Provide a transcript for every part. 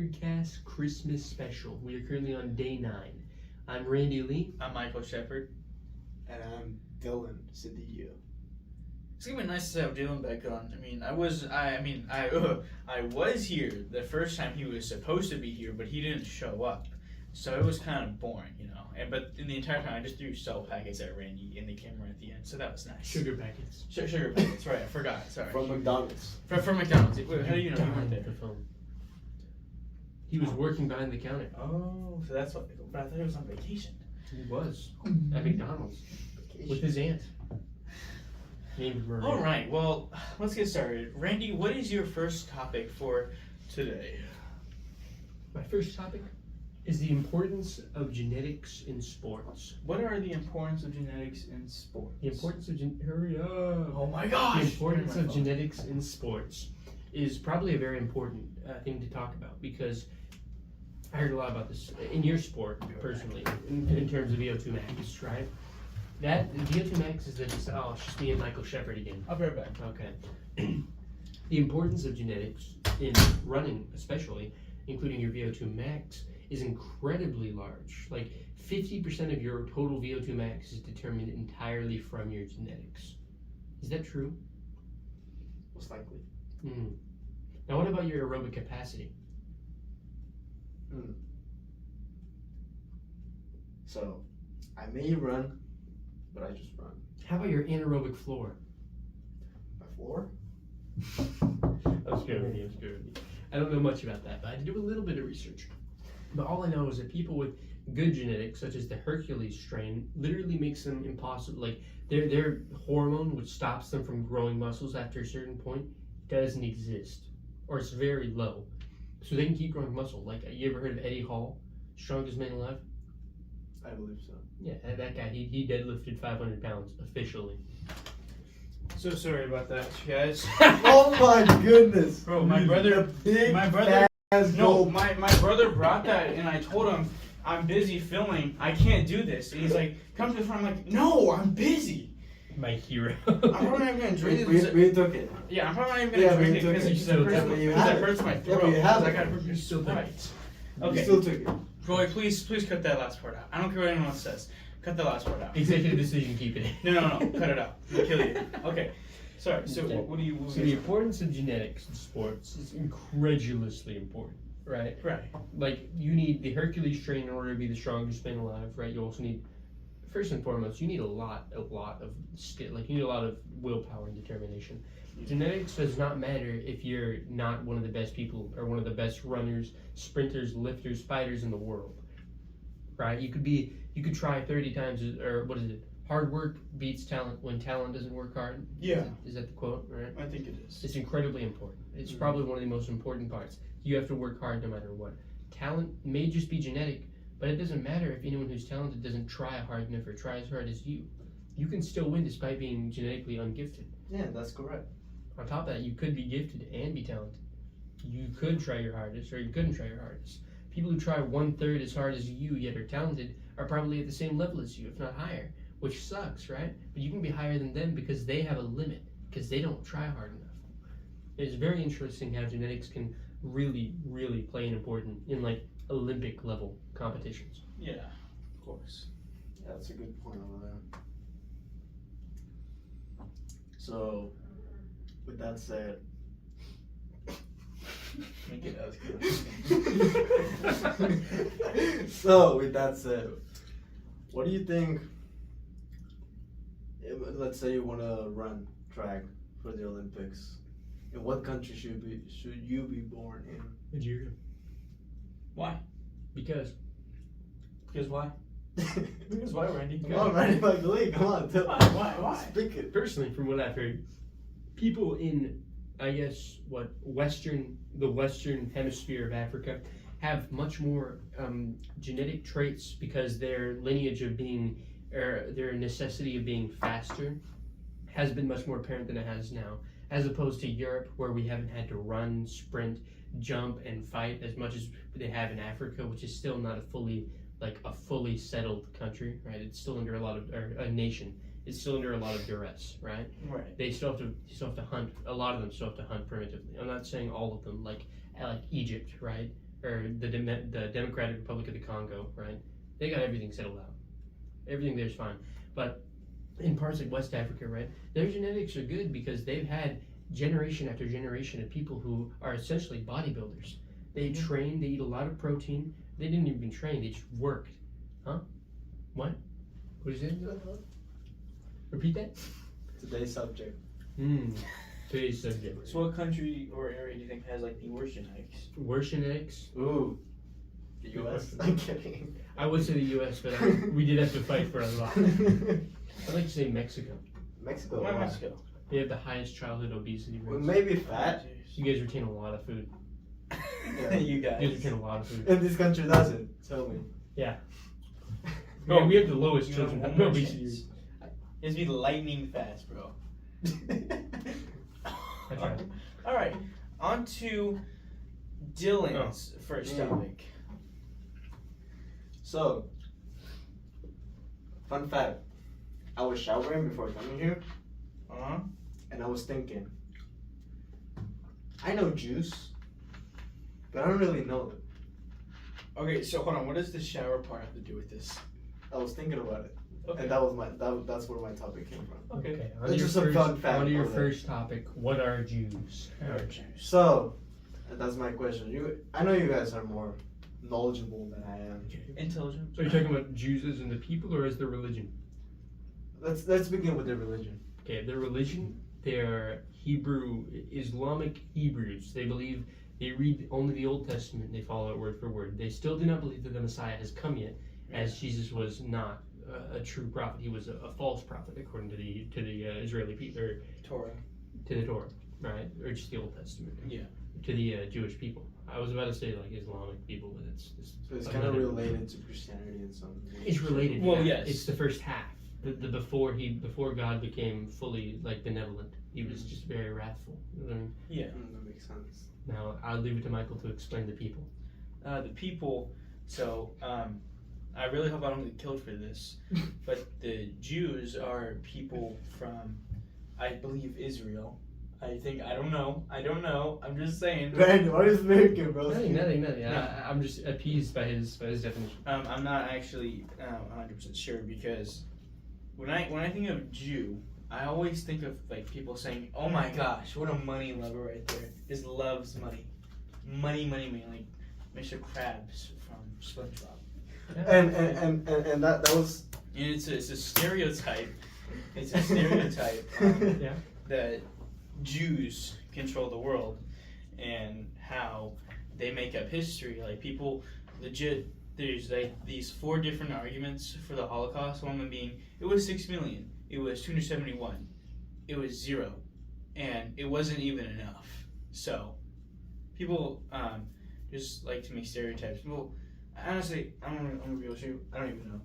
Lepherdcast Christmas special. We are currently on day 9. I'm Randy Lee. I'm Michael Shepard. And I'm Dylan Cedillo. It's gonna be nice to have Dylan back on. I was here the first time he was supposed to be here, but he didn't show up, so it was kind of boring, you know. But in the entire time, I just threw salt packets at Randy in the camera at the end, so that was nice. Sugar packets. Sugar packets, right? I forgot. Sorry. From McDonald's. From McDonald's. Wait, how do you know you weren't there? The phone. He was working behind the counter. Oh, so that's what. But I thought he was on vacation. He was at McDonald's with his aunt. Named Maria. All right. Well, let's get started. Randy, what is your first topic for today? My first topic is the importance of genetics in sports. What are the importance of genetics in sports? The importance of hurry up. Oh my gosh! The importance of genetics in sports is probably a very important thing to talk about, because I heard a lot about this in your sport personally, in terms of VO2 max, right? That VO2 max is it's just me and Michael Shepard again. I'll be right back. Okay. The importance of genetics in running, especially, including your VO2 max, is incredibly large. Like 50% of your total VO2 max is determined entirely from your genetics. Is that true? Most likely. Now, what about your aerobic capacity? So, I may run, but I just run. How about your anaerobic floor? My floor? I was good. I don't know much about that, but I did do a little bit of research. But all I know is that people with good genetics, such as the Hercules strain, literally makes them impossible. Like their hormone, which stops them from growing muscles after a certain point, doesn't exist, or it's very low. So they can keep growing muscle. Like, you ever heard of Eddie Hall, strongest man alive? I believe so. Yeah, that guy, he deadlifted 500 pounds officially. So sorry about that, guys. Oh my goodness, Bro, my brother brought that, and I told him I'm busy filming. I can't do this. And he's like, "Come to the front." I'm like, "No, I'm busy." My hero. I'm probably not even gonna drink it. We took it. Yeah, I'm probably not even gonna drink it because it hurts my throat. Yeah, but you have I it. gotta You still took right. it. Okay. You still took it. Roy, please cut that last part out. I don't care what anyone else says. Cut the last part out. Executive decision, keep it in. No. Cut it out. I'll kill you. Okay. Sorry. So what do you? So the importance of genetics in sports is incredulously important, right? Right. Like, you need the Hercules strain in order to be the strongest man alive, right? You also need, first and foremost, you need a lot of skill. Like, you need a lot of willpower and determination. Genetics does not matter if you're not one of the best people or one of the best runners, sprinters, lifters, fighters in the world, right? You could try 30 times, or what is it? Hard work beats talent when talent doesn't work hard. Yeah. Is that the quote, right? I think it is. It's incredibly important. It's probably one of the most important parts. You have to work hard no matter what. Talent may just be genetic, but it doesn't matter if anyone who's talented doesn't try hard enough or try as hard as you. You can still win despite being genetically ungifted. Yeah, that's correct. On top of that, you could be gifted and be talented. You could try your hardest, or you couldn't try your hardest. People who try 1/3 as hard as you, yet are talented, are probably at the same level as you, if not higher, which sucks, right? But you can be higher than them because they have a limit, because they don't try hard enough. It's very interesting how genetics can really, really play an important in, like, Olympic level competitions. Yeah, of course. Yeah, that's a good point over there. So, with that said, Make it as good. so with that said, what do you think? Let's say you want to run track for the Olympics. In what country should you be born in? Nigeria. Why? Because Why? Because why, Randy? Come on, Randy McLean, come on, tell Why? Speak it. personally, from what I've heard, people in, I guess, the Western hemisphere of Africa have much more genetic traits, because their lineage of being, or their necessity of being faster has been much more apparent than it has now, as opposed to Europe, where we haven't had to run, sprint, jump, and fight as much as they have in Africa, which is still not a fully settled country, right? It's still under a nation. It's still under a lot of duress, right? Right. They still have to hunt. A lot of them still have to hunt primitively. I'm not saying all of them, like Egypt, right? or the Democratic Republic of the Congo, right? They got everything settled out. Everything there's fine. But in parts like West Africa, right, their genetics are good because they've had generation after generation of people who are essentially bodybuilders. They train, they eat a lot of protein. They didn't even train, they just worked. Huh? What? What is it? Repeat that? Today's subject. Today's subject. So what country or area do you think has like the worst genetics? Worst genetics? Ooh. The US? I'm kidding. I would say the US, but we did have to fight for a lot. I'd like to say Mexico. Mexico. Why why? Mexico? They have the highest childhood obesity Well, rates. maybe fat. You guys retain a lot of food. Yeah. You You guys guys. retain a lot of food. And this country doesn't. Tell me. Oh, we have the lowest You have children one more obesity chance. rate. It's be lightning fast, bro. I tried. All right, on to Dylan's first topic. So, fun fact. I was showering before coming here, Uh-huh. and I was thinking, I know Jews, but I don't really know them. Okay, so hold on. What does the shower part have to do with this? I was thinking about it, Okay. and that was that's where my topic came from. Okay. It's just a fun fact On to your for that. first topic. What are Jews? So, that's my question. I know you guys are more knowledgeable than I am. Intelligent. So are you talking about Jews as in the people or as their religion? Let's begin with their religion. Okay, their religion, they're Hebrew, Islamic Hebrews. They believe, they read only the Old Testament and they follow it word for word. They still do not believe that the Messiah has come yet, as Jesus was not a true prophet. He was a false prophet according to the Israeli people, or Torah. to the Torah, right? Or just the Old Testament. Yeah. To the Jewish people. I was about to say like Islamic people, but So it's kind of related to Christianity in some ways. It's related. Well, yeah. yes. It's the first half. The before God became fully like benevolent, he was just very wrathful. You know what I mean? Yeah. That makes sense. Now I'll leave it to Michael to explain the people. The people. So, I really hope I don't get killed for this, but the Jews are people from, I believe, Israel. I think I don't know. I'm just saying. Man, what is American, bro? Nothing. No. I'm just appeased by his definition. I'm not actually 100% sure because when I think of Jew, I always think of like people saying, "Oh my gosh, what a money lover right there! Just loves money, money, like Mr. Krabs from SpongeBob." And that was And it's a stereotype. It's a stereotype Yeah. that Jews control the world and how they make up history. Like people legit. There's like these 4 different arguments for the Holocaust. One of them being it was 6 million, it was 271, it was 0, and it wasn't even enough. So people just like to make stereotypes. People, honestly, I'm gonna be honest with you. I don't even know.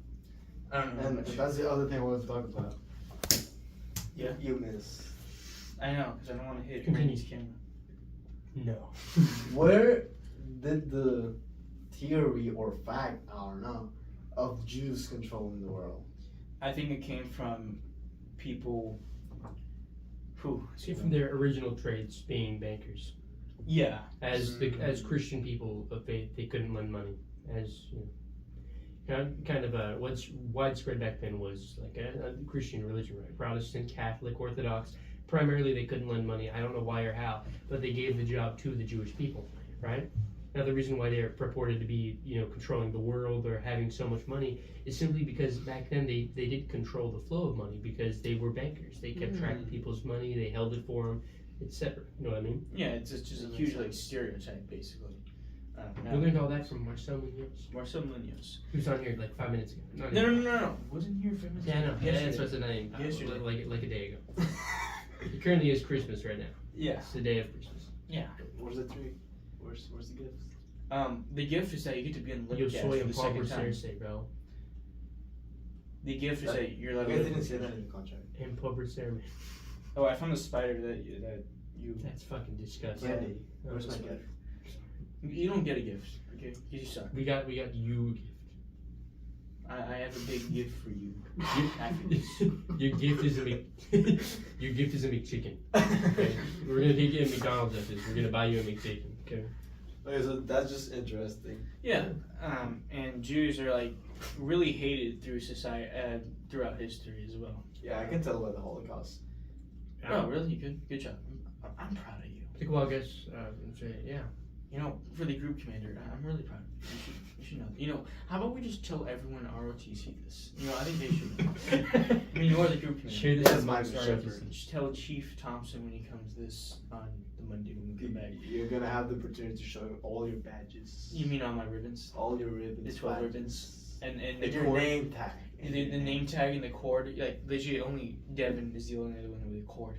I don't know. and much. that's the other thing I wanted to talk about. Yeah. You miss. I know because I don't want to hit Continue. Randy's camera. No. Where did the theory or fact, I don't know, of Jews controlling the world? I think it came from people who. See, from their original traits being bankers. Yeah. As Christian people of faith, they couldn't lend money. As you know, kind of what's widespread back then was like a Christian religion, right? Protestant, Catholic, Orthodox. Primarily, they couldn't lend money. I don't know why or how, but they gave the job to the Jewish people, right? Now, the reason why they're purported to be, controlling the world or having so much money is simply because back then they did control the flow of money because they were bankers. They kept track of people's money. They held it for them, etc. You know what I mean? Yeah, it's just a huge like stereotype basically. We learned all that from Marcel Munoz, Marcel Munoz. who was on here like 5 minutes ago. No. Wasn't here for Yeah, I know. Yesterday. That's what's the name. Yesterday. Like a day ago. It currently is Christmas right now. Yeah. It's the day of Christmas. Yeah. Where's the tree? Where's the gift? The gift is that you get to be on Yo Lepherdcast soy for un the second pobre time. cerse, bro. The gift is that you're You allowed to guys live. didn't say that in the contract. Un pobre cerse. Oh, I found the spider that you. That's fucking disgusting. Randy, No, where's my that's gift? You don't get a gift, okay? You just suck. We got you a gift. I have a big gift for you. Your gift is a your gift is a McChicken. Okay? We're gonna take you to McDonald's after this. We're gonna buy you a McChicken. Okay. Okay, so that's just interesting. Yeah, and Jews are like really hated through society throughout history as well. Yeah, I can tell by the Holocaust. Oh, really? Good job. I'm proud of you. Well, I guess, yeah. You know, for the group commander, I'm really proud of you. You should know that. You know, how about we just tell everyone ROTC this? You know, I think they should. I mean, you are the group commander. Share this That's with my amongst shepherd. ROTC. Just tell Chief Thompson when he comes this on the Monday when we come back. You're gonna have the opportunity to show him all your badges. You mean all my ribbons? All your ribbons. The 12 badges. ribbons. And the And your cord. name tag. The name tag and the cord. Like, legit, only Devin is the only other one with a cord.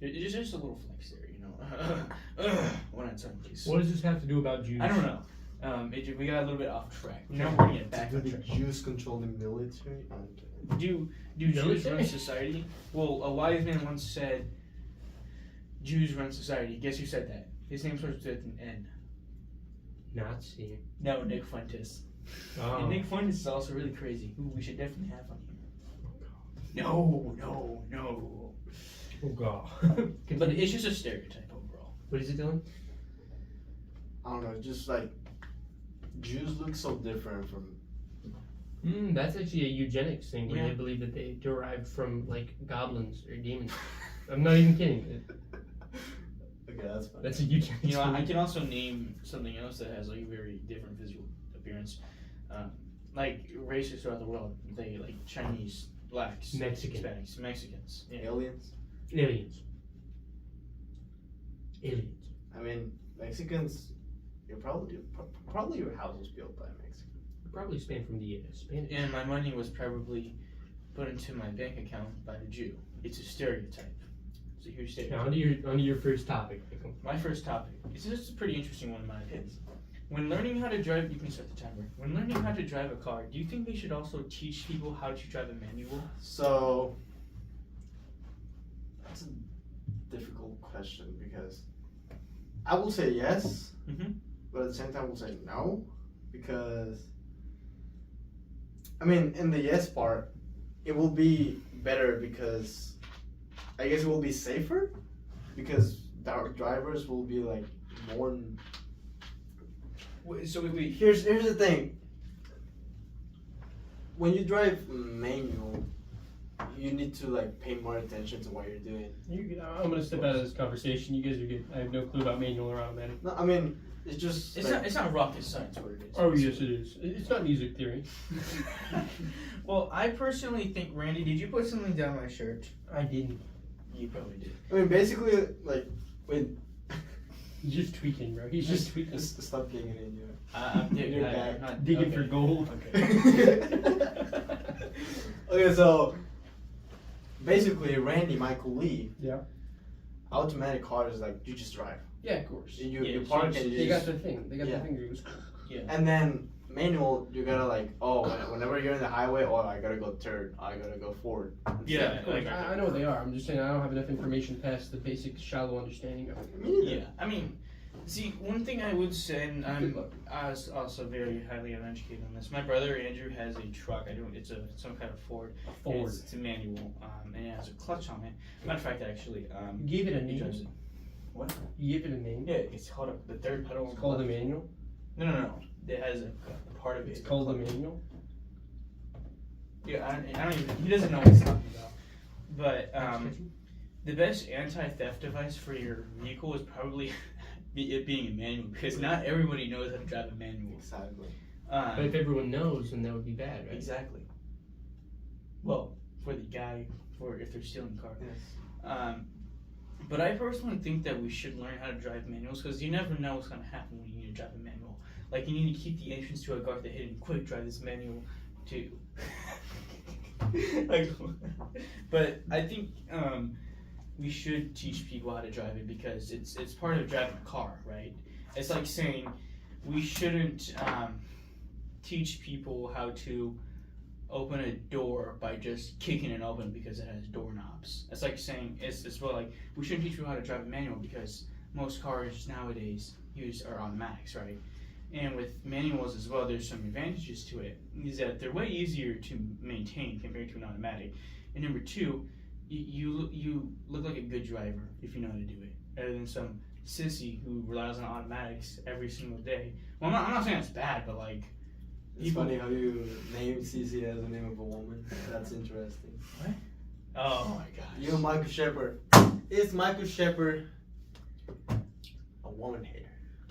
It's just a little flex there, you know. One at a time, please. What does this have to do about Jews? I don't know. We got a little bit off track. Now we're gonna get back Do on the track. Jews control the military? Do Jews run society? Well, a wise man once said, Jews run society. Guess who said that? His name starts with an N. Nazi. No, Nick Fuentes. Oh. And Nick Fuentes is also really crazy, who we should definitely have on here. No. Oh, God. But it's just a stereotype overall. What is it, Dylan? I don't know, just like Jews look so different from. That's actually a eugenics thing where Yeah. they believe that they derived from, like, goblins or demons. I'm not even kidding. Okay, that's fine. That's a eugenics You know, I thing. can also name something else that has like a very different physical appearance. Like races throughout the world, they like Chinese, blacks, Mexican. Hispanics, Mexicans. Yeah. Aliens? Aliens. I mean, Mexicans. Probably your house was built by a Mexican. Probably Spain from the Spanish. And my money was probably put into my bank account by the Jew. It's a stereotype. It's a huge stereotype. On to your first topic, Michael. My first topic. It's just a pretty interesting one in my opinion. When learning how to drive, you can start the timer. When learning how to drive a car, do you think they should also teach people how to drive a manual? So that's a difficult question because I will say yes, but at the same time I will say no because I mean in the yes part it will be better because I guess it will be safer because our drivers will be like more. So wait. Here's the thing. When you drive manual, you need to like pay more attention to what you're doing. I'm gonna step out of this conversation. You guys are good. I have no clue about manual or automatic. No, I mean it's just. It's not rocket science what it is. Oh yes, it is. It's not music theory. Well, I personally think, Randy, did you put something down my shirt? I didn't. You probably did. I mean basically like when. He's just tweaking, bro. He's just tweaking. Stop digging in you. I'm digging. You're back. Digging for gold. Okay. Okay, so basically Randy Michael Lee. Yeah. Automatic cars like you just drive. Yeah, of course. You park and you They just. got the thing. They got Yeah. the finger. It was And then manual, you gotta like, whenever you're in the highway, I gotta go third, I gotta go forward. Yeah, Like, I know what they are. I'm just saying I don't have enough information past the basic shallow understanding of it. Me neither. Yeah, I mean, see, one thing I would say, and Good luck. I was also very highly uneducated on this. My brother Andrew has a truck. It's some kind of Ford. Ford. It's a manual, and it has a clutch on it. Matter of fact, actually, You gave it a he drives name. it. What? You gave it a name. Yeah, it's called the third pedal. It's called a manual. No. It has a part of it. It's called a manual. Yeah, I don't even. He doesn't know what he's talking about. But the best anti-theft device for your vehicle is probably it being a manual because not everybody knows how to drive a manual. Exactly. But if everyone knows, then that would be bad, right? Exactly. Well, for the guy, if they're stealing the car. Yes. But I personally think that we should learn how to drive manuals because you never know what's going to happen when you need to drive a manual. Like, you need to keep the entrance to a car the hidden. Quick, drive this manual too. But I think we should teach people how to drive it because it's part of driving a car, right? It's like saying we shouldn't teach people how to open a door by just kicking it open because it has doorknobs. It's like saying it's well like we shouldn't teach people how to drive a manual because most cars nowadays are automatics, right? And with manuals as well, there's some advantages to it. Is that they're way easier to maintain compared to an automatic. And number two, you look like a good driver if you know how to do it, rather than some sissy who relies on automatics every single day. Well, I'm not saying it's bad, but like. It's funny how you name CC as the name of a woman. That's interesting. What? Oh my gosh. You, Michael Shepard. Is Michael Shepard a woman hater?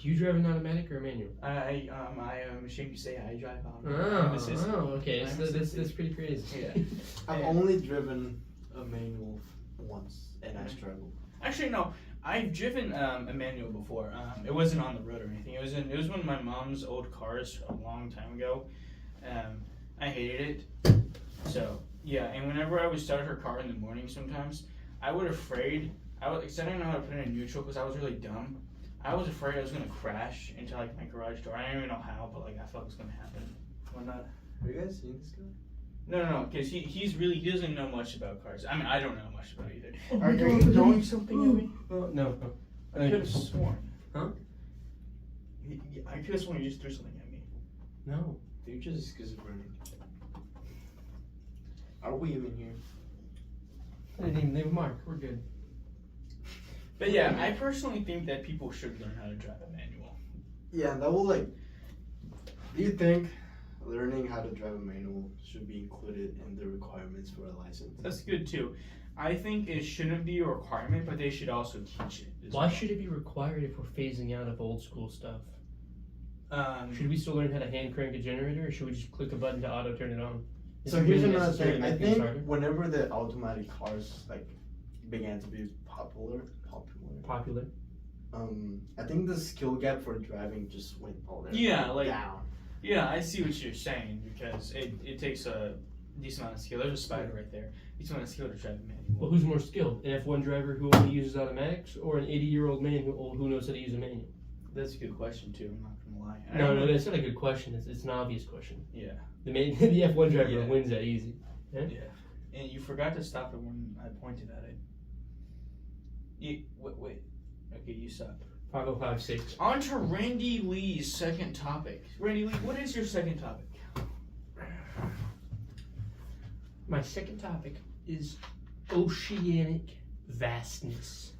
Do you drive an automatic or a manual? I am ashamed to say I drive on. Okay. So that's pretty crazy. Yeah. I've only driven a manual once, and I struggled. Actually, no. I've driven a manual before. It wasn't on the road or anything. It was one of my mom's old cars a long time ago. I hated it. So yeah, and whenever I would start her car in the morning, sometimes I was afraid. Because I didn't know how to put it in neutral because I was really dumb. I was afraid I was gonna crash into like my garage door. I didn't even know how, but like I thought it was gonna happen. Why not? Have you guys seen this guy? No, because he doesn't know much about cars. I mean, I don't know much about it either. Are you throwing something at me? No. I could have sworn. Huh? I could have sworn you just threw something at me. No. You're just schizophrenic. Are we even here? I didn't even leave a mark. We're good. But yeah, I personally think that people should learn how to drive a manual. Yeah, that will like. Do you think learning how to drive a manual should be included in the requirements for a license? That's good too. I think it shouldn't be a requirement, but they should also teach it. Why should it be required if we're phasing out of old school stuff? Should we still learn how to hand crank a generator, or should we just click a button to auto turn it on? So here's another thing. I think whenever the automatic cars like began to be popular. I think the skill gap for driving just went all the way down. Yeah, I see what you're saying because it takes a decent amount of skill. There's a spider right there. Decent amount of skill to drive a manual. Well, who's more skilled? An F1 driver who only uses automatics, or an 80-year-old man who knows how to use a manual? That's a good question too. I'm not gonna lie. No, that's not a good question. It's an obvious question. Yeah. The F1 driver wins that easy. Yeah. And you forgot to stop it when I pointed at it. Wait. Okay, you suck. 5056. On to Randy Lee's second topic. Randy Lee, what is your second topic? My second topic is oceanic vastness.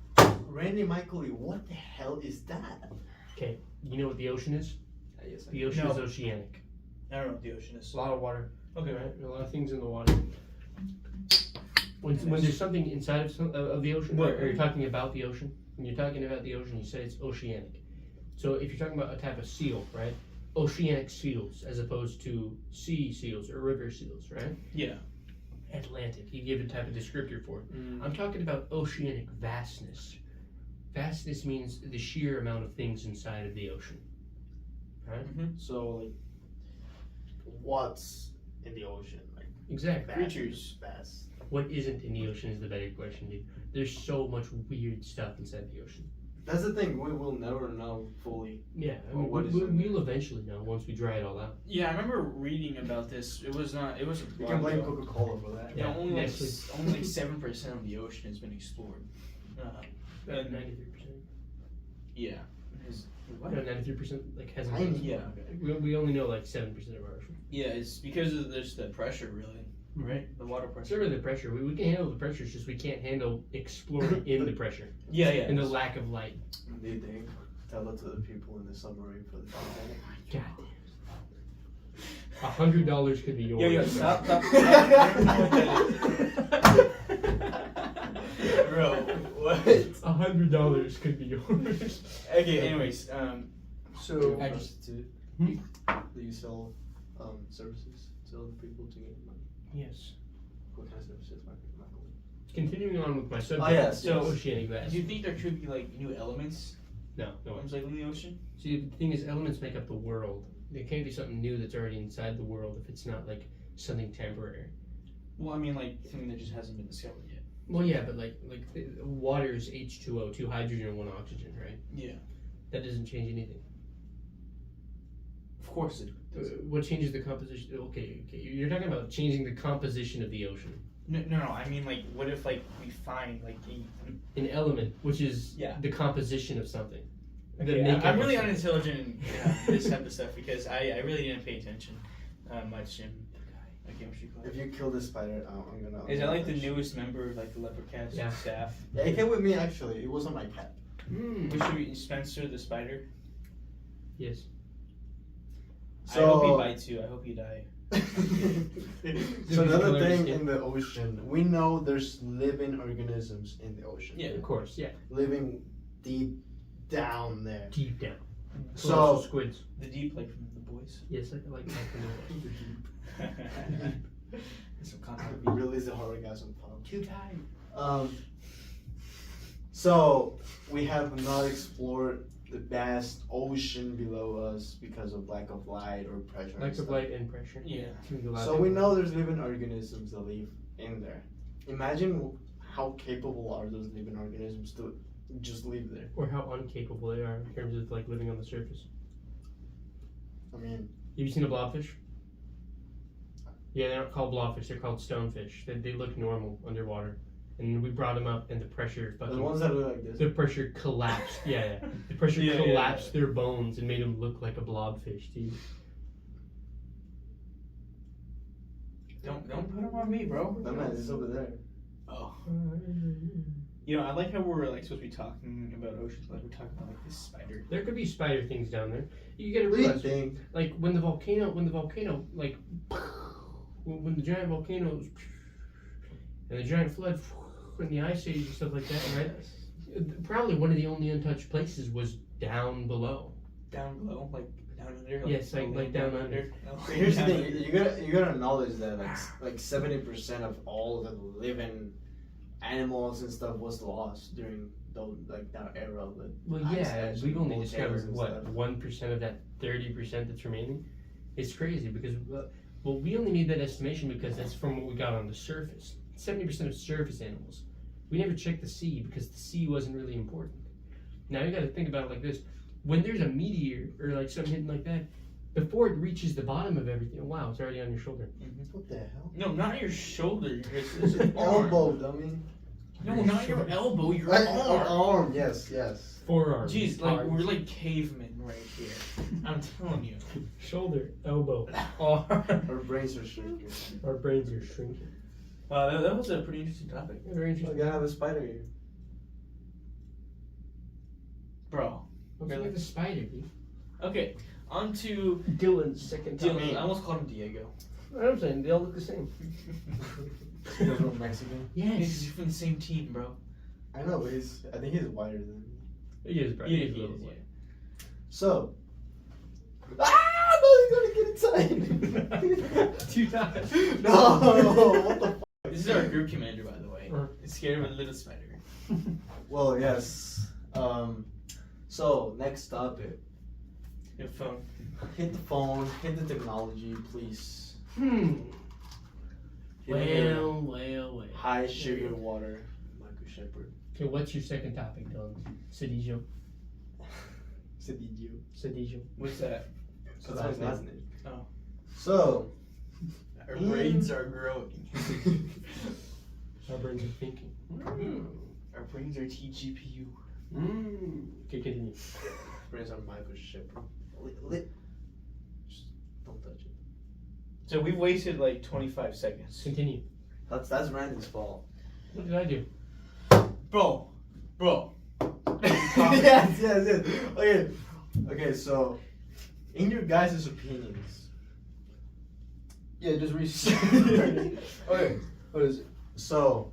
Randy Michael Lee, what the hell is that? Okay, you know what the ocean is? Yes, The ocean is oceanic. I don't know what the ocean is. A lot of water. Okay. Right? There are a lot of things in the water. When there's something inside of the ocean, or you're talking about the ocean, when you're talking about the ocean, you say it's oceanic. So if you're talking about a type of seal, right? Oceanic seals, as opposed to sea seals or river seals, right? Yeah. Atlantic, you give a type of descriptor for it. I'm talking about oceanic vastness. Vastness means the sheer amount of things inside of the ocean, right? Mm-hmm. So, like, what's in the ocean? Like, Exactly. Creatures. Vast. What isn't in the ocean is the better question, dude. There's so much weird stuff inside the ocean. That's the thing. We will never know fully. Yeah, I Well, mean, we'll eventually know once we dry it all out. Yeah, I remember reading about this. It was a You can blame Coca-Cola for that. Yeah, only like actually. 7% of the ocean has been explored. About 93%. Yeah. What? No, 93% like hasn't Tiny. been explored. We only know like 7% of our ocean. Yeah, it's because of there's the pressure, really. Right. The water It's pressure. not really the pressure. We can handle the pressure. It's just we can't handle exploring in the pressure. Yeah. And the lack of light. Do you think? Tell that to the people in the submarine for the Titanic. God damn. $100 could be yours. Yo, stop. Bro, what? $100 could be yours. Okay, anyways, So, I just- do you sell services to other people to get money? Yes. What kind of services, Michael? Continuing on with my subject. Oh, yes, so- oceanic vast. do you think there could be like new elements? No. Things like in the ocean? See, the thing is, elements make up the world. There can't be something new that's already inside the world if it's not like something temporary. Well, I mean, like something that just hasn't been discovered yet. Well, yeah, but like water is H2O, 2 hydrogen and 1 oxygen, right? Yeah. That doesn't change anything. Of course it does. What changes the composition? Okay, you're talking about changing the composition of the ocean. No. I mean, like, what if like we find like An element, which is Yeah. the composition of something. The Okay, makeup I'm of really something. unintelligent in this type of stuff because I really didn't pay attention much in chemistry class. If you kill this spider, I'm gonna. Is that like the newest member of like the Lepherdcast Yeah. staff? Yeah, it came with me actually. It was on my cat. We should be Spencer the spider. Yes. I hope he bites you. I hope you die. So another thing in the ocean, we know there's living organisms in the ocean. Yeah. Of course, yeah. Living deep down there. Deep down. So Also squids. The deep, like from the boys. Yes, I like that. Some content. Release the orgasm pump. Too tight. So we have not explored the vast ocean below us because of lack of light or pressure. and Lack of stuff. light and pressure. Yeah. So we know there's living organisms that live in there. Imagine how capable are those living organisms to just live there. Or how incapable they are in terms of like living on the surface. I mean, Have you seen a blobfish? Yeah, they're not called blobfish, they're called stonefish. They look normal underwater. And we brought them up and the pressure the fucking... ones that look like this. The pressure collapsed. Yeah. The pressure Yeah, collapsed their bones and made them look like a blobfish, dude. Don't put them on me, bro. No man, it's over there. Oh. You know, I like how we're like supposed to be talking about oceans, like we're talking about like this spider. There could be spider things down there. You gotta What do you realize, think? like when the volcano, like when the giant volcanoes and the giant flood and the ice age and stuff like that, right? Probably one of the only untouched places was down below. Down below, like down under. Yes, like down under. No. But here's the thing, you gotta acknowledge that like 70% of all the living animals and stuff was lost during that era. Well, Ice yeah, age we've and only discovered volcanoes and what stuff. 1% of that 30% that's remaining. It's crazy because well, we only made that estimation because that's from what we got on the surface. 70% of surface animals. We never checked the sea because the sea wasn't really important. Now you got to think about it like this: when there's a meteor or like something hitting like that, before it reaches the bottom of everything, wow, it's already on your shoulder. What the hell? No, not your shoulder. It's arm. Elbow, dummy. No, not your elbow. Your Right, arm. arm, yes. Forearm. Jeez, like arm, we're like cavemen right here. I'm telling you. shoulder, elbow, Arm. Our brains are shrinking. our brains are shrinking. Wow, that was a pretty interesting topic, Very I interesting. gotta have a spider here. bro. Look Really? at the spider, dude. Okay, on to Dylan's second Dylan. topic. I almost called him Diego. I'm saying they all look the same. Because we're Mexican. Yes. He's from the same team, bro. I know, but I think he's whiter than me. He is, bro. Yeah, He's a he little is, boy. So. No, he's gonna get inside. 2 times. No, what the fuck? This is our group commander, by the way. Uh. He's scared of a little spider. Well, yes. So, next topic. Your phone. Hit the phone, hit the technology, please. Hmm. Hit the Well. high sugar water. Michael Shepard. Okay, what's your second topic, Dylan? Sedijo. Cedillo. What's that? So that's his last name. Oh. So. Our brains are growing. Our brains are thinking. Our brains are TGPU. Okay, continue. Brains are Michael Shepard. Just don't touch it. So we've wasted like 25 seconds. Continue. That's Randy's fault. What did I do? Bro. yes. Okay, so in your guys' opinions. Yeah, just research. Okay, what is it? So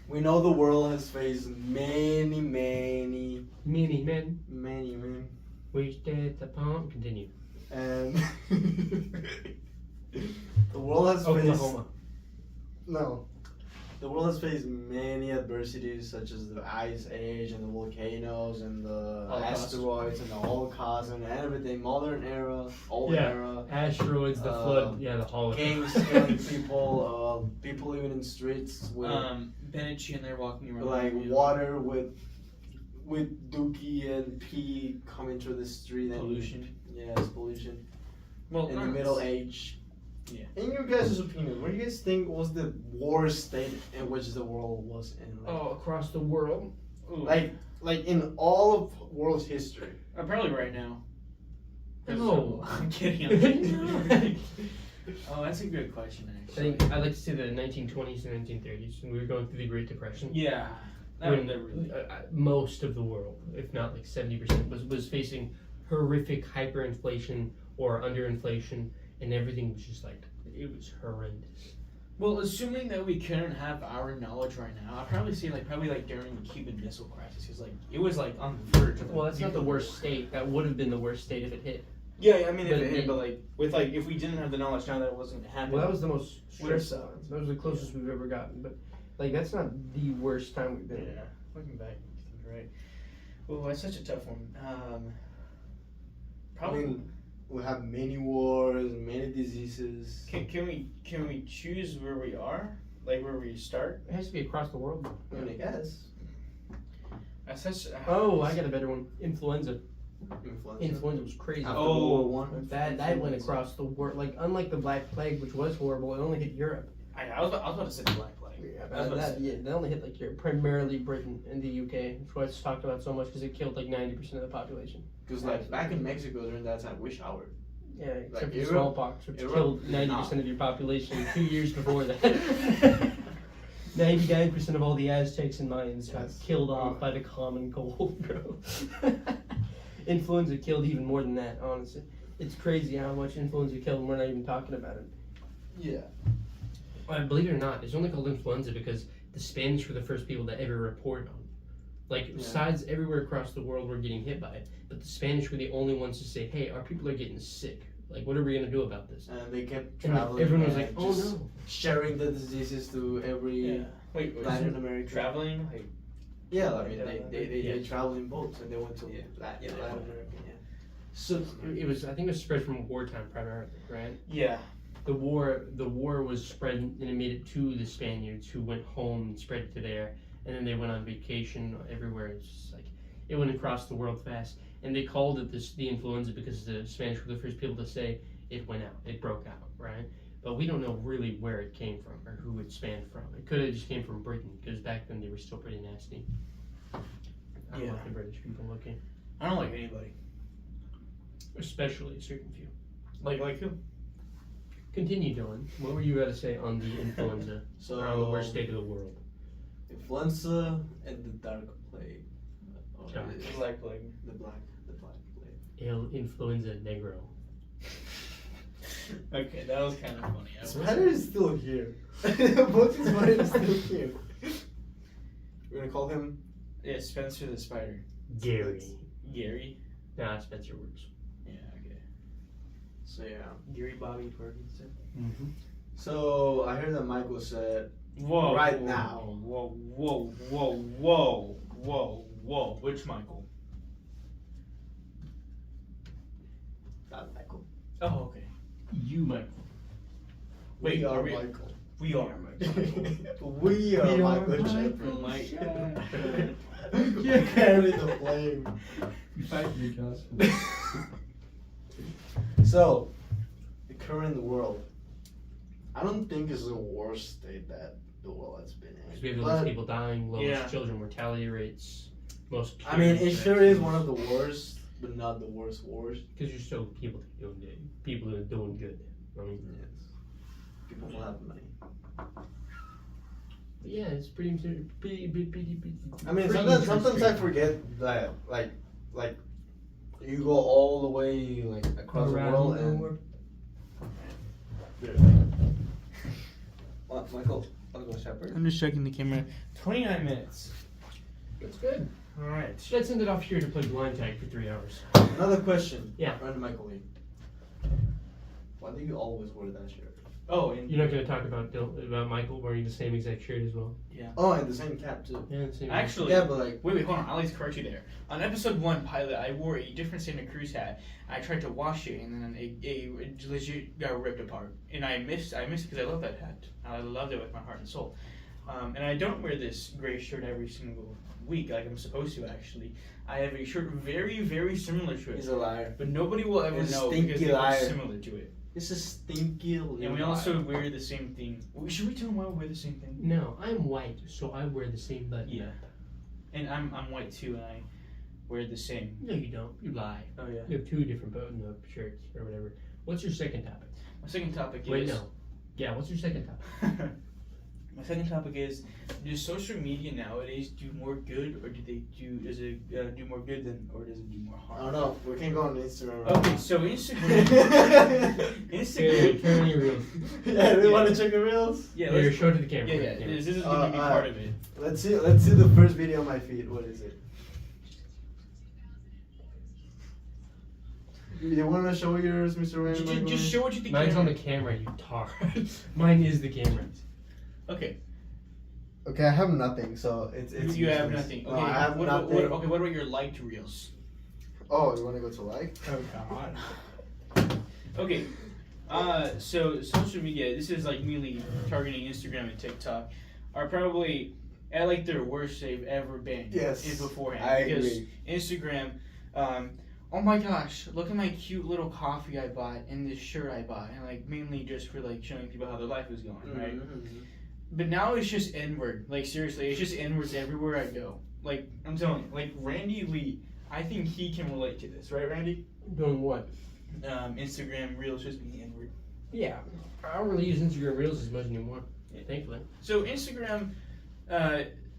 we know the world has faced many Mini men. Wasted the pump. Continue. and the world has faced Oklahoma. no. The world has faced many adversities such as the ice age and the volcanoes and the Holocaust. asteroids and the Holocaust and everything. Modern era, old Yeah. era. Asteroids, the flood. Yeah, the Holocaust. Gangs killing people, people living in streets with Benucci and they're walking around. like water with dookie and pee coming through the street and Pollution. Yes, pollution. Well, In the Middle Age. Yeah. In your guys' opinion, what do you guys think was the worst state in which the world was in? Oh, across the world. Ooh. Like in all of world's history. Probably right now. No. I'm kidding. I Oh, that's a good question, actually. think I'd like to say the 1920s and 1930s when we were going through the Great Depression. Yeah. when most of the world, if not like 70%, was facing horrific hyperinflation or underinflation, and everything was just like, it was horrendous. Well, assuming that we couldn't have our knowledge right now, I'd probably say probably during the Cuban Missile Crisis, because it was on the verge of. Well, that's not the worst state. That would have been the worst state if it hit. Yeah, I mean, if it hit, but with if we didn't have the knowledge now that it wasn't happening. Well, that was the most stressful. That was the closest we've ever gotten, but that's not the worst time we've been. Yeah, looking back, you're right. Well, it's such a tough one. Probably. I mean, we have many wars, many diseases. Can we choose where we are, where we start? It has to be across the world. I mean, I guess. That's such. Oh, I got a better one. Influenza. Influenza was crazy. After World War One. That went across the world. Unlike the Black Plague, which was horrible, it only hit Europe. I was about to say the Black Plague. They only hit Europe, primarily Britain and the UK, which was talked about so much because it killed 90% of the population. Because back in Mexico during that time, wish hour. Yeah, except for Europe, smallpox, which killed 90% of your population 2 years before that. 99% of all the Aztecs and Mayans got killed off by the common cold, bro. Influenza killed even more than that, honestly. It's crazy how much influenza killed and we're not even talking about it. Yeah. Believe it or not, it's only called influenza because the Spanish were the first people to ever report on it. Besides everywhere across the world were getting hit by it, but the Spanish were the only ones to say, hey, our people are getting sick. What are we going to do about this? And they kept and traveling. Everyone was like, oh no. Sharing the diseases to every Latin America. Traveling? Yeah, I mean, they traveled in boats and they went to Latin America. Yeah. So it was, I think it was spread from wartime primarily, right? Yeah. The war was spread and it made it to the Spaniards who went home and spread it to there, and then they went on vacation everywhere. It's just it went across the world fast, and they called it the influenza because the Spanish were the first people to say it went out, it broke out, right? But we don't know really where it came from or who it spanned from. It could have just came from Britain because back then they were still pretty nasty. I don't like the British people looking. I don't like anybody. Especially a certain few. Like who? Continue, Dylan. What were you about to say on the influenza? So, or on the worst state of the world? Influenza and the dark plague. The Black Plague. The black plague. El Influenza Negro. Okay, that was kind of funny. Spider is still here. Both his Spider is still here. We're gonna call him? Yeah, Spencer the Spider. Gary. Gary? Nah, Spencer works. Yeah, okay. So yeah. Gary Bobby Ferguson. Mm-hmm. So I heard that Michael said, whoa, now. Whoa. Which Michael? Not Michael. Oh, okay. You, Michael. Wait, we are we? Michael. We are Michael. We are Michael Shepard. Mike. You carry the flame. You fight me, Josh. So, the current world, I don't think is the worst state that the world has been in. Because we have the most people dying, lowest children mortality rates, most. I mean, it sure is one of the worst, but not the worst wars. Because you're still people doing good. People who are doing good. I mean, yes. People who have money. But yeah, it's pretty. I mean, sometimes I forget that, like, you go all the way across the world and. What, Michael Shepard? I'm just checking the camera. 29 minutes. That's good. All right. Let's end it off here to play blind tag for 3 hours. Another question. Yeah. Random Michael Lee. Why do you always wear that shirt? Oh, and you're not going to talk about Michael wearing the same exact shirt as well? Yeah. Oh, and the same cap too. Yeah, the same. Actually, yeah, but wait, hold on. I'll just correct you there. On episode 1 pilot, I wore a different Santa Cruz hat. I tried to wash it, and then it legit got ripped apart. And I missed it because I love that hat. I loved it with my heart and soul. And I don't wear this gray shirt every single week like I'm supposed to. Actually, I have a shirt very, very similar to it. He's a liar. But nobody will ever He's a know stinky because they liar. are similar to it. It's a stinky liar. And we also wear the same thing. Should we tell them why we wear the same thing? No, I'm white, so I wear the same button. Yeah. And I'm white too, and I wear the same. No, you don't. You lie. Oh yeah. You have 2 different button-up shirts or whatever. What's your second topic? My second topic is. Wait, no. Yeah, what's your second topic? My second topic is: do social media nowadays do more good, or does it do more good or does it do more harm? I don't know. We can go on Instagram. Okay, so Instagram. Turn on your reels. Yeah, we want to check the reels. Yeah, Here, let's, show it to the camera. yeah. This is gonna be part of it. Let's see the first video on my feed. What is it? You want to show yours, Mr. Random? Just show what you think. Mine's on the camera, you tar. Mine is the camera. Okay. Okay, I have nothing, so it's You have useless. nothing. No, Okay. I have what nothing. About, what about your liked reels? Oh, you want to go to like? Oh god. Okay. So social media. This is like mainly targeting Instagram and TikTok. Are probably at like their worst they've ever been. Yes, in beforehand. I because agree. Instagram. Oh my gosh! Look at my cute little coffee I bought and this shirt I bought, and like mainly just for like showing people how their life is going, right? Mm-hmm. But now it's just N-word. Like seriously, it's just N-words everywhere I go. Like I'm telling you, like Randy Lee, I think he can relate to this, right, Randy? Doing what? Instagram reels just being N-word. Yeah. I don't really use Instagram Reels as much anymore. Yeah. Thankfully. So Instagram,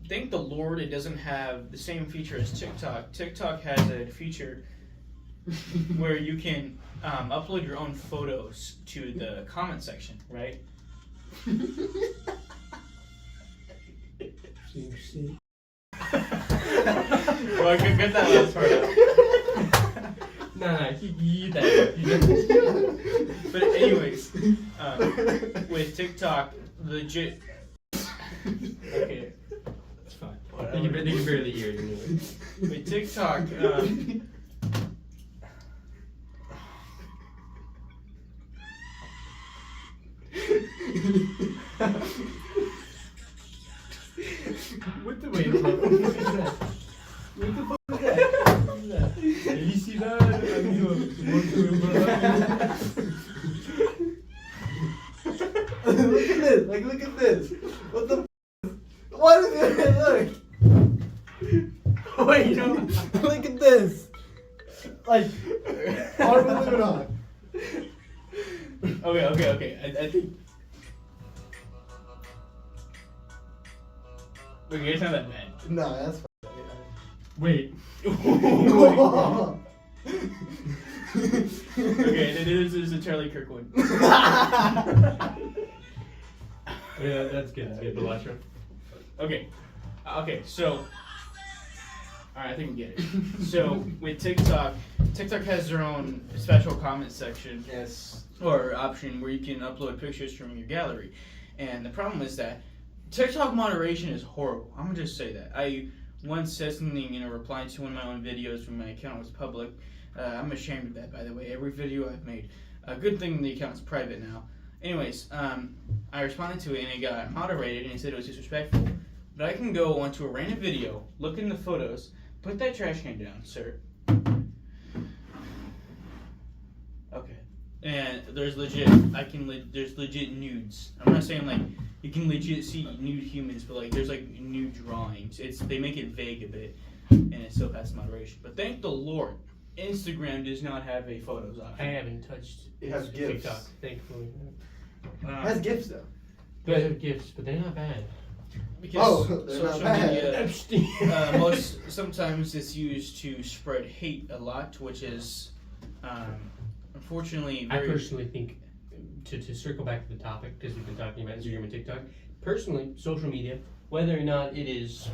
thank the Lord, it doesn't have the same feature as TikTok. TikTok has a feature where you can upload your own photos to the comment section, right? See. Well, I could get that last part out. Nah, you that. But anyways, with TikTok, legit. Okay. It's fine. They can barely hear it anyway. With TikTok, What the wait? What is that? What the fuck is that? What is that? Felicidad, amigo. Look at this! Like, look at this! What the? What is it? Look! Wait, no. Look at this! Like, how do we leave it on? okay. I think. Okay, it's not that bad. No, that's fine. Wait. Okay, this is a Charlie Kirk one. Yeah, that's good. That's good. The last one. Okay, so. Alright, I think we get it. So, with TikTok has their own special comment section. Yes. Or option where you can upload pictures from your gallery. And the problem is that TikTok moderation is horrible. I'm gonna just say that. I once said something in a reply to one of my own videos when my account was public. I'm ashamed of that, by the way. Every video I've made. A good thing the account's private now. Anyways, I responded to it and it got moderated and it said it was disrespectful. But I can go onto a random video, look in the photos, put that trash can down, sir. Okay. And there's legit nudes. I'm not saying like you can legit see nude humans, but like there's like nude drawings. They make it vague a bit, and it still passes moderation. But thank the Lord, Instagram does not have a photos option. I haven't touched It has TikTok, GIFs. thankfully. It has gifts though. They have gifts, but they're not bad. Because they're not social bad. media, Epstein. sometimes it's used to spread hate a lot, which is unfortunately I very. personally think, to circle back to the topic, because we've been talking about Instagram and TikTok, personally, social media, whether or not it is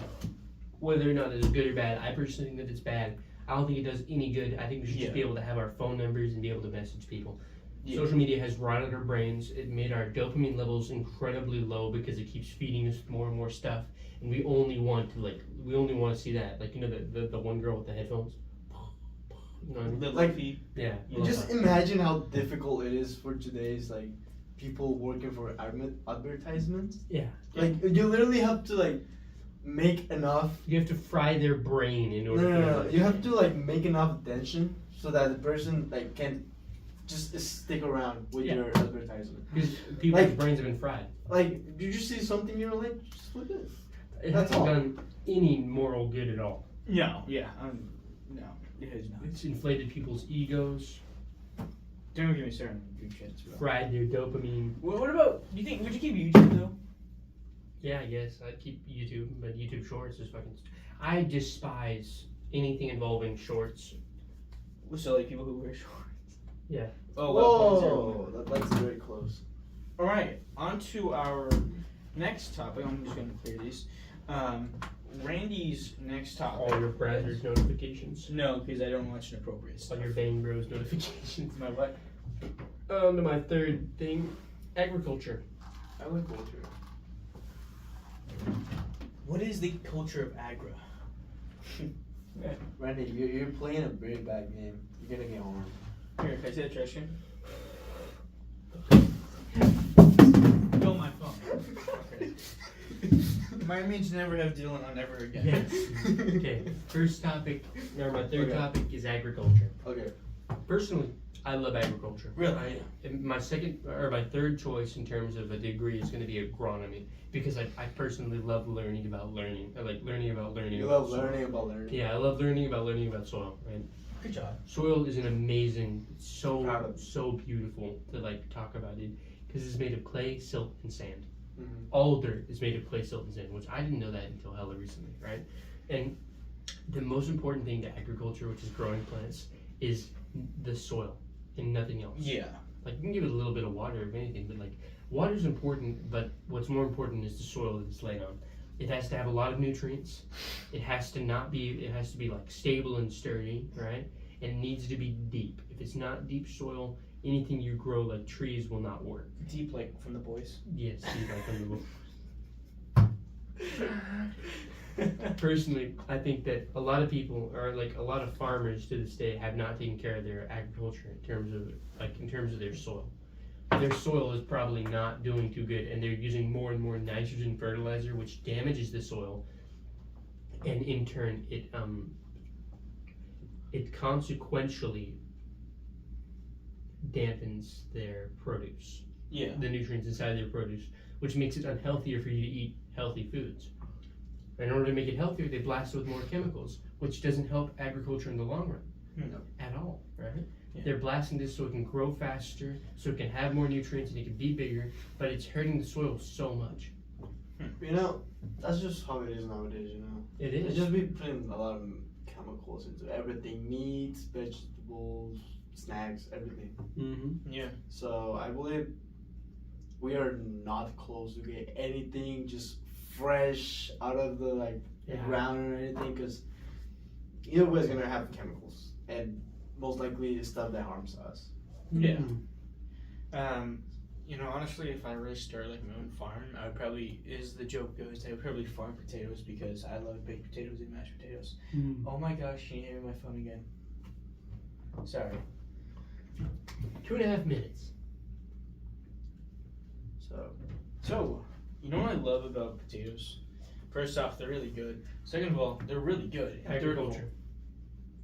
good or bad, I personally think that it's bad. I don't think it does any good. I think we should just be able to have our phone numbers and be able to message people. Yeah. Social media has rotted our brains. It made our dopamine levels incredibly low because it keeps feeding us more and more stuff, and we only want to see that. Like, you know, the one girl with the headphones. You know what I mean? Like, yeah. just imagine how difficult it is for today's like people working for advertisements. Yeah. Like, you literally have to like make enough. You have to fry their brain in order. No. You have to like make enough attention so that the person like can just stick around with your advertisement. Because people's Like- brains have been fried. Like, did you see something you're like, just look at this. It That's hasn't all. done any moral good at all. No, no, it has not. It's inflated people's egos, Don't get me started on group chats, bro. fried their dopamine. What about? Would you keep YouTube though? Yeah, I guess I'd keep YouTube, but YouTube Shorts is fucking. I despise anything involving shorts. So like people who wear shorts. Yeah. Oh well. Whoa, that's very close. All right, on to our next topic. I'm just gonna clear these. Randy's next topic. All your browser's notifications. No, because I don't watch inappropriate All stuff. your Bang Bros notifications. My what? To my third thing, agriculture. Agriculture. What is the culture of agra? Randy, you're playing a very bad game. You're gonna get harmed. Here, can I see the trash can? Go my phone. Okay. My means never have Dylan on ever again. Yes. Okay. First topic, or my third Okay. topic is agriculture. Okay. Personally, I love agriculture. Really? My second or my third choice in terms of a degree is going to be agronomy because I personally love learning about learning. I like learning about learning. You about love soil. learning about learning. Yeah, I love learning about soil. Right. Good job. Soil is an amazing, Proud of it. so beautiful to like talk about it because it's made of clay, silt, and sand. Mm-hmm. All dirt is made of clay, silt, and sand, which I didn't know that until hella recently, right? And the most important thing to agriculture, which is growing plants, is the soil and nothing else. Yeah. Like you can give it a little bit of water if anything, but like water is important, but what's more important is the soil that it's laid on. It has to have a lot of nutrients. It has to be like stable and sturdy, right? And it needs to be deep. If it's not deep soil, anything you grow like trees will not work. Deep like from the boys. Yes, deep like from the book. Personally, I think that a lot of people, or like a lot of farmers to this day, have not taken care of their agriculture in terms of their soil. Their soil is probably not doing too good, and they're using more and more nitrogen fertilizer, which damages the soil, and in turn, it consequentially dampens their produce, Yeah. the nutrients inside their produce, which makes it unhealthier for you to eat healthy foods. In order to make it healthier, they blast it with more chemicals, which doesn't help agriculture in the long run at all, right? Yeah. They're blasting this so it can grow faster, so it can have more nutrients and it can be bigger, but it's hurting the soil so much. You know, that's just how it is nowadays. You know, It they is. just be putting a lot of chemicals into everything: meats, vegetables, snacks, everything. Mm-hmm. Yeah. So I believe we are not close to get anything just fresh out of the Yeah. ground or anything, because either way is gonna have chemicals and most likely stuff that harms us. Yeah. Mhm. You know, honestly, if I really started like my own farm, I would probably, as the joke goes, I would probably farm potatoes because I love baked potatoes and mashed potatoes. Mm. Oh my gosh, can you hear my phone again? Sorry. 2.5 minutes. So, you know what I love about potatoes? First off, they're really good. Second of all, they're really good. And third of all- Agriculture.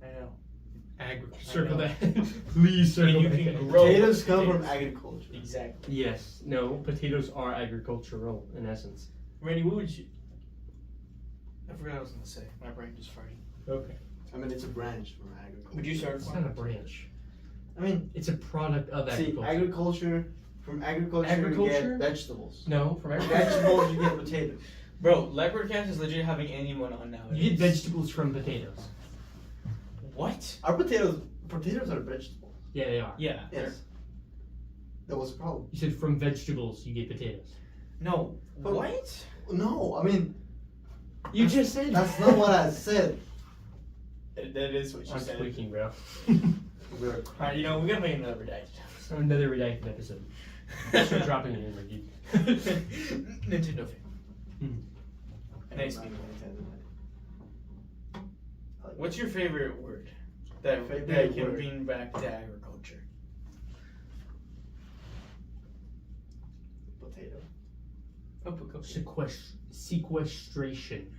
I know. Circle know. that. Please circle you that. can grow Potatoes come from potatoes. agriculture. Exactly. Yes. No. Potatoes are agricultural in essence. Randy, what would you? I forgot what I was gonna say. My brain just farting. Okay. I mean, it's a branch from agriculture. Would you start It's not a branch. I mean, It's a product of see, agriculture. from agriculture, Agriculture? you get vegetables. No, from From agriculture. vegetables, you get potatoes. Bro, Lepherdcast is legit having anyone on nowadays. You get vegetables from potatoes. What? Our potatoes are vegetables. Yeah, they are. Yeah. Yes. That was the problem. You said from vegetables you get potatoes. No. But- What? No, I mean, You just said that's not what I said. That is what you I'm said. squeaking, bro. We're Alright, you know, we're gonna make another redacted. Another redacted episode. Start dropping it in, Ricky. Nintendo fan. Nice. What's your favorite word that Favorite can word? bring back to agriculture? Potato. Oh, go. Sequestration.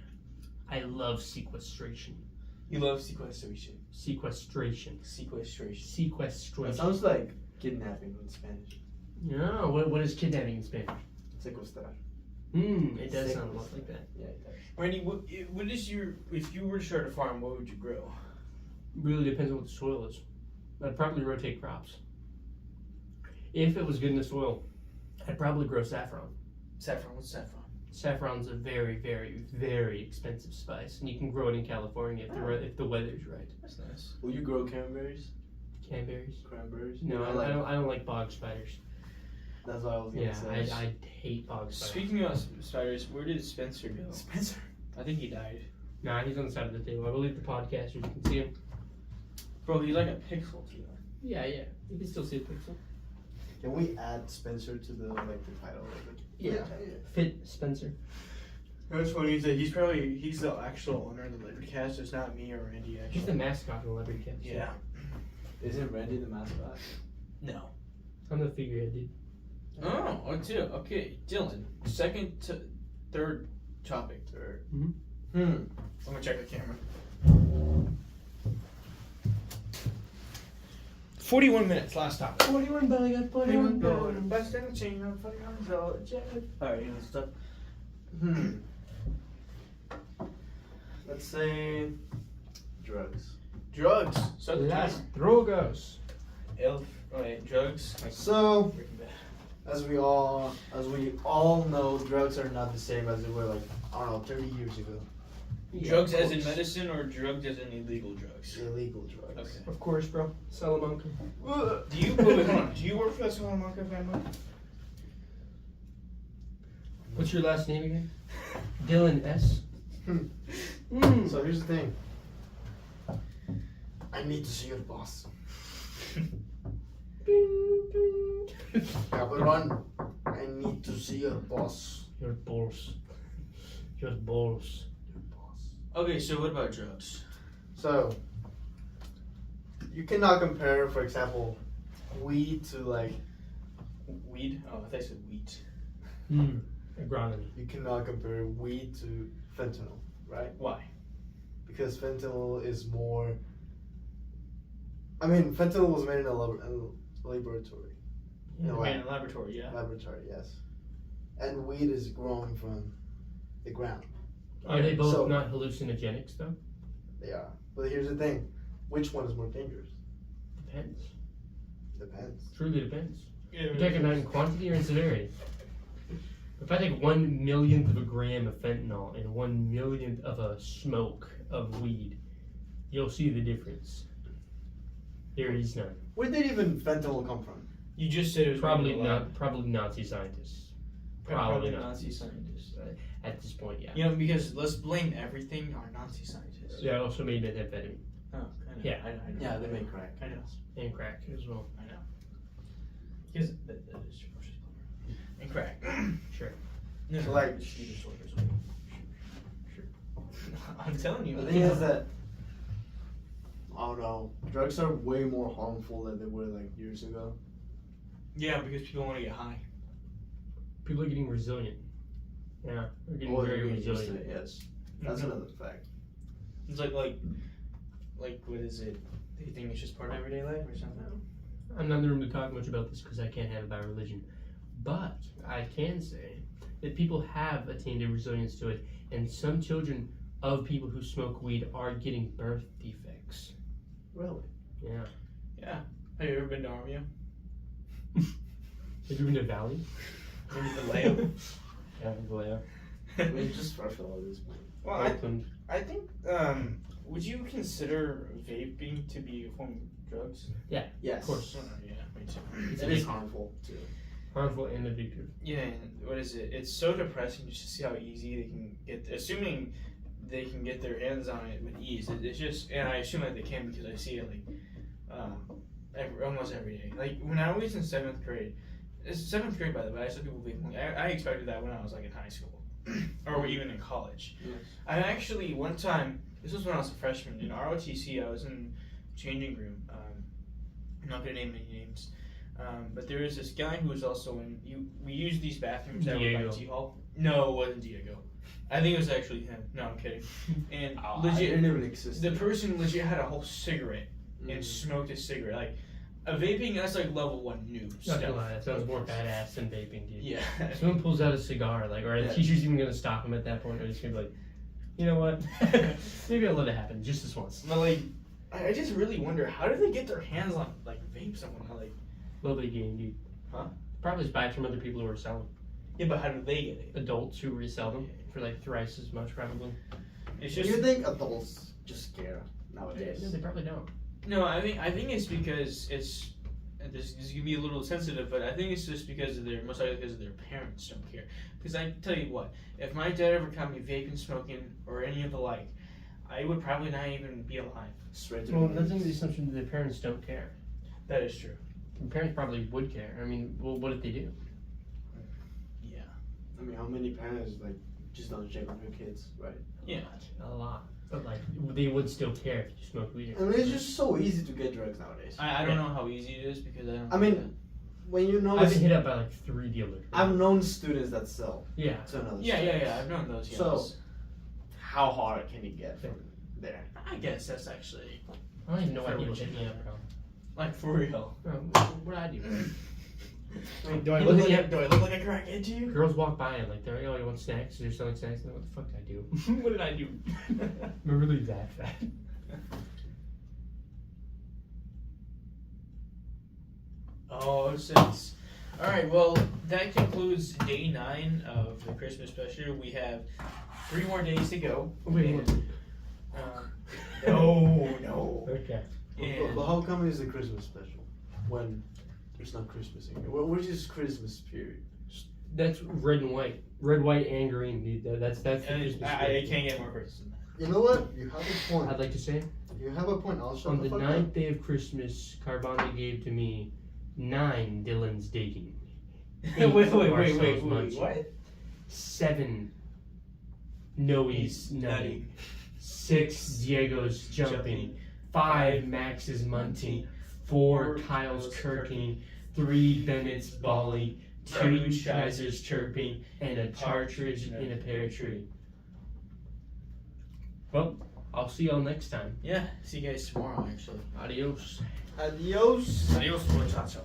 I love sequestration. You love sequestration. Sequestration. Sequestration. That Sequestration. sounds like kidnapping in Spanish. No, what is kidnapping in Spanish? Secuestrar. It does sound a lot like that. Yeah, it does. Randy, what is your? If you were to start a farm, what would you grow? Really depends on what the soil is. I'd probably rotate crops. If it was good in the soil, I'd probably grow saffron. Saffron. What's saffron? Saffron's a very, very, very expensive spice, and you can grow it in California if the weather's right. That's nice. Will you grow cranberries? Cranberries? Cranberries? No, I don't like bog spiders. That's what I was gonna Yeah, say. I hate bog spiders. Speaking of spiders, where did Spencer go? Spencer. I think he died. Nah, he's on the side of the table. I believe the podcasters you can see him. Bro, he's like a pixel to you. Yeah, you can still see the pixel. Can we add Spencer to the title of it? Yeah. Fit Spencer. That's funny that he's the actual owner of the Lepherdcast. It's not me or Randy. Actually, He's the mascot of the Lepherdcast. yeah. Isn't Randy the mascot? No. I'm the figurehead dude. Oh, okay. Dylan, second to third topic. Third. Mhm. I'm gonna check the camera. 41 minutes, last topic. 41 belly got 41 belly. Best in the chain, 41 dollars. Alright, you know stuff. Let's say drugs. Drugs. So Las drogas. Drugs. So, as we all know, drugs are not the same as they were 30 years ago. Drugs as in medicine or drugs as in illegal drugs? Illegal drugs. Okay. Of course, bro. Salamanca. Do you hold on? Do you work for the Salamanca family? What's your last name again? Dylan S. So here's the thing. I need to see your boss. Cabron, I need to see your boss. Your balls. Your balls. Your boss. Okay, so what about drugs? So, you cannot compare, for example, weed to Weed? Oh, I thought you said wheat. Agronomy. you cannot compare weed to fentanyl, right? Why? Because fentanyl is more. I mean, fentanyl was made in a laboratory. Yeah. No, In a laboratory, yeah. Laboratory, yes. And weed is grown from the ground. Are they both So- not hallucinogenics though? They are. But here's the thing. Which one is more dangerous? Depends. Depends. Truly depends. Yeah, You're talking about in quantity or in severity? If I take 1/1,000,000th of a gram of fentanyl and 1/1,000,000th of a smoke of weed, you'll see the difference. There is none. Where did even fentanyl come from? You just said it was Probably made in a lab. not. Probably Nazi scientists. Probably not. Nazi scientists. At this point, yeah. You know, because let's blame everything on Nazi scientists. They also made methamphetamine Oh, I know. Yeah. I know. Yeah, they make crack. I know. and crack as well. I know. Because that is true. And crack. Sure. No, So, eating disorders. Sure. I'm telling you. The thing is that, I don't know, drugs are way more harmful than they were years ago. Yeah, because people want to get high. People are getting resilient. Yeah, they're getting Or very they're used to resilient. it, yes. That's another fact. It's like what is it? They think it's just part of everyday life or something. I'm not in the room to talk much about this because I can't have it by religion. But I can say that people have attained a resilience to it, and some children of people who smoke weed are getting birth defects. Really? Yeah. Yeah. Have you ever been to Armia? Have you been to Valley? Maybe the Vallejo? Yeah, Vallejo. I mean, just fresh all this. Well, Oakland. I think, would you consider vaping to be a form of drugs? Yes. Of course. Oh, yeah, me too. It is harmful, too. Harmful and addictive. Yeah, and what is it? It's so depressing just to see how easy they can get, assuming they can get their hands on it with ease. It's just, and I assume that they can because I see it almost every day. Like when I was in 7th grade, it's 7th grade by the way, I saw people vaping. I expected that when I was in high school or even in college. Yes. I actually, one time, this was when I was a freshman, in ROTC, I was in changing room. I'm not going to name any names. But there was this guy who was also we used these bathrooms that were by T-Hall. No, it wasn't Diego. I think it was actually him. No, I'm kidding. And I legit, didn't even exist. the person legit had a whole cigarette and smoked a cigarette. Like, a vaping, that's level 1 new Not stuff. gonna lie, that sounds more badass than vaping, dude. Yeah. If someone pulls out a cigar, or the Yeah. teacher's even gonna stop him at that point, or he's gonna be like, you know what? Maybe I'll let it happen just this once. But I just really wonder, how did they get their hands on vape someone? Little bit of game, dude. Huh? Probably just buy it from other people who are selling. Yeah, but how do they get it? Adults who resell them for like thrice as much, probably. It's Do just you think adults just care Yeah, nowadays? no, they probably don't. no. I think it's because it's. And this is gonna be a little sensitive, but I think it's just because of most likely because of their parents don't care. Because I tell you what, if my dad ever caught me vaping, smoking, or any of the like, I would probably not even be alive. Straight to Well, the that's movies. the assumption that their parents don't care. That is true. Their parents probably would care. I mean, well, what if they do? Yeah. I mean, how many parents like just don't check on their kids, right? Yeah. A lot. But like, they would still care if you smoke weed. I mean, it's just so easy to get drugs nowadays. I don't know how easy it is because I don't. I mean, when you know, I've been hit up by like 3 dealers. I've known students that sell Yeah. to another. Yeah. student. I've known those. Yes. So- How hard can you get from there? I guess that's actually I don't even know why Fair people wage, hit me yeah. up, bro. like for real. What do I do? I mean, do I look like Do I look like a crackhead to you? Girls walk by and like they're like, oh, you want snacks? They're selling snacks. And I'm like, what the fuck did I do? What did I do? I'm really that fat. Oh, six. All right. Well, that concludes day 9 of the Christmas special. We have 3 more days to go. Wait. No. Okay. But how come it's a Christmas special when there's not Christmas in here? What is Christmas period? That's red and white. Red, white, and green. That's the Christmas I spirit. can't get more Christmas than that. You know what? You have a point. I'd like to say, You have a point. I'll shut on the the fuck ninth day of Christmas, Carvana gave to me 9 Dylan's digging. Wait. munching. What? 7 Noe's nutting. 6 Diego's jumping. 5 Max's munting. 4 Kyle's kirking. 3 Bennett's bawling. 2 Chizer's chirping. And a partridge in a pear tree. Well, I'll see y'all next time. Yeah. See you guys tomorrow. Actually. Adios. Adios. Adios, muchacho.